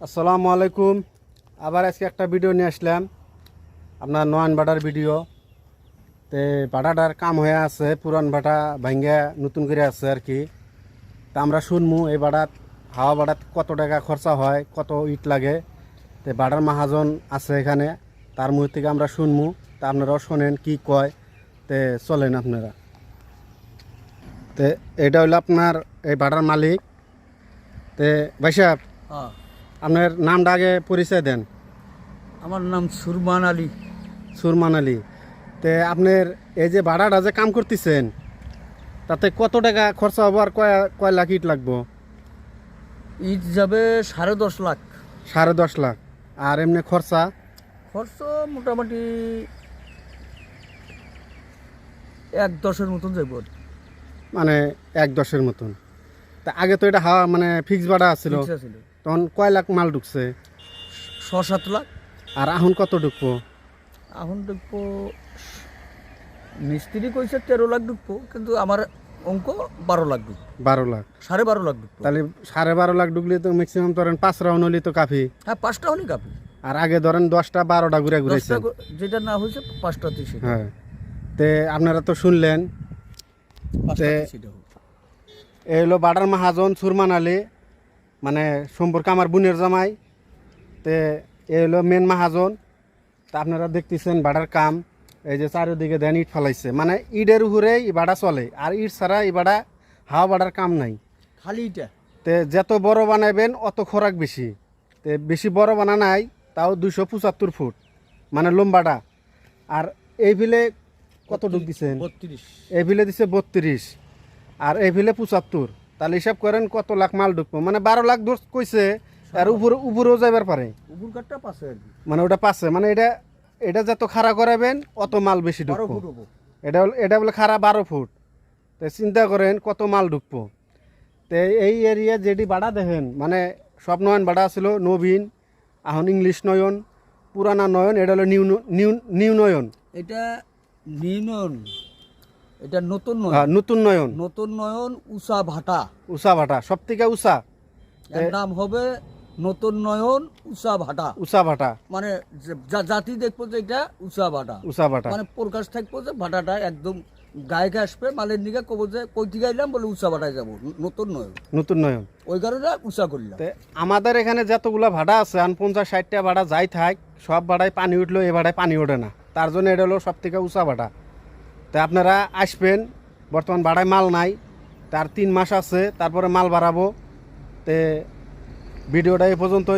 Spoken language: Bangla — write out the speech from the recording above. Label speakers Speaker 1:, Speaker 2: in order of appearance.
Speaker 1: আসসালামু আলাইকুম। আবার আজকে একটা ভিডিও নিয়ে আসলাম, আপনার নয়ন ভাটার ভিডিও। তে ভাটাটার কাম হয়ে আছে, পুরান ভাটা ভাঙ্গা নতুন করে আছে আর কি। তা আমরা শুনমু এই ভাড়াত হাওয়া ভাড়াত কত টাকা খরচা হয়, কত ইট লাগে। তে ভাড়ার মাহাজন আছে এখানে, তার মুখ থেকে আমরা শুনমু। তা আপনারাও শোনেন কি কয়, তে চলেন আপনারা। তে এটা হলো আপনার এই ভাড়ার মালিক। তে ভাই সাহেব,
Speaker 2: হ্যাঁ,
Speaker 1: আপনার নামটা আগে পরিচয় দেন।
Speaker 2: আমার নাম সুরমান আলী।
Speaker 1: সুরমান আলী। তে আপনার এই যে ভাড়াটা যে কাম করতেছেন, তাতে কত টাকা খরচা হবো আর কয় কয় লাখ ইট লাগবো?
Speaker 2: ইট যাবে 10.5 লাখ।
Speaker 1: 10.5 লাখ। আর এমনি খরচা?
Speaker 2: খরচ মোটামুটি 1.10-এর মতন যাইব আর কি।
Speaker 1: মানে 1.10-এর মতন। তা আগে তো এটা হাওয়া মানে ফিক্স ভাড়া ছিল,
Speaker 2: Fix আছিল।
Speaker 1: তখন কয় লাখ মাল ঢুকছে?
Speaker 2: 6-7 লাখ।
Speaker 1: আর এখন কত ঢুকবো?
Speaker 2: এখন দেখবো মিস্ত্রি কইছে 13 লাখ ঢুকবো, কিন্তু আমার অঙ্ক 12 লাখ ঢুকবো।
Speaker 1: 12 লাখ।
Speaker 2: 12.5 লাখ ঢুকবো।
Speaker 1: তাহলে 12.5 লাখ ঢুকলে তো ম্যাক্সিমাম ধরেন 5 রাউন্ড হলে তো কাফি।
Speaker 2: হ্যাঁ, 5টা হলে কাপি।
Speaker 1: আর আগে ধরেন 10টা 12টা ঘুরে ঘুরেছে।
Speaker 2: যেটা না হয়েছে 5টাতে সেটা।
Speaker 1: হ্যাঁ। তে আপনারা তো শুনলেন।
Speaker 2: 5টাতে সেটা হোক।
Speaker 1: এই হলো বাডার মাহাজন সুরমান আলী, মানে সম্পর্কে আমার বোনের জামাই। তে এই হলো মেন মাহাজন। তা আপনারা দেখতেছেন বাড়ার কাম, এই যে চারিদিকে দেন ইট ফালাইছে, মানে ইটের উপরেই এই বাড়া চলে। আর ইট ছাড়া এই বাড়া হাওয়া বাড়ার কাম নাই।
Speaker 2: খালি ইটা।
Speaker 1: তে যত বড় বানাইবেন অত খোরাক বেশি। তে বেশি বড় বানা নাই, তাও 275 ফুট মানে লম্বাটা। আর এই ভিলে কত ডুব দিচ্ছেন?
Speaker 2: 32।
Speaker 1: এই ভিলে দিছে 32, আর এই ভিলে 75। তাহলে হিসাব করেন কত লাখ মাল ঢুকবো, মানে 12 লাখ দোষ কইছে। আর উপরেও যাইবার পারে,
Speaker 2: উপর কাঠটা পাশে আর কি।
Speaker 1: মানে ওটা পাচ্ছে, মানে এটা এটা যত খাড়া করাবেন অত মাল বেশি
Speaker 2: 12
Speaker 1: ঢুকবো।
Speaker 2: ফুট হবো।
Speaker 1: এটা বলে খাড়া 12 ফুট। তো চিন্তা করেন কত মাল ঢুকবো। তো এই এরিয়া যেটি বাড়া দেখেন, মানে সব নয়ন বাড়া ছিল নবীন, এখন ইংলিশ নয়ন, পুরানা নয়ন, এটা হলো নিউ নিউ নিউ নয়ন।
Speaker 2: এটা নিউনয়ন, এটা নতুন নয়ন।
Speaker 1: নতুন নয়ন,
Speaker 2: নতুন নয়ন উষা ভাটা।
Speaker 1: উষা ভাটা সব থেকে উষা।
Speaker 2: এর নাম হবে নতুন নয়ন উষা ভাটা।
Speaker 1: উষা ভাটা,
Speaker 2: মানে জাতি দেখবো যে এটা উষা ভাটা।
Speaker 1: উষা ভাটা।
Speaker 2: মানে প্রকাশ থাকবো যে ভাটাটা একদম গায়ে আসবে, মালের নিকে কব যে কই থেকে আইলাম, বলে উষা ভাটায় যাবো। নতুন নয়ন,
Speaker 1: নতুন নয়ন।
Speaker 2: ওই কারণে উষা করলাম।
Speaker 1: তে আমাদের এখানে যতগুলো ভাড়া আছে, 50-60টা ভাড়া যাই থাক, সব ভাড়ায় পানি উঠলো, এ ভাড়ায় পানি ওঠে না। তার জন্য এটা হলো সব থেকে উঁচা ভাড়া। তা আপনারা আসবেন, বর্তমান ভাড়ায় মাল নাই, তার 3 মাস আছে, তারপরে মাল বাড়াবো। তে ভিডিওটা এই পর্যন্ত।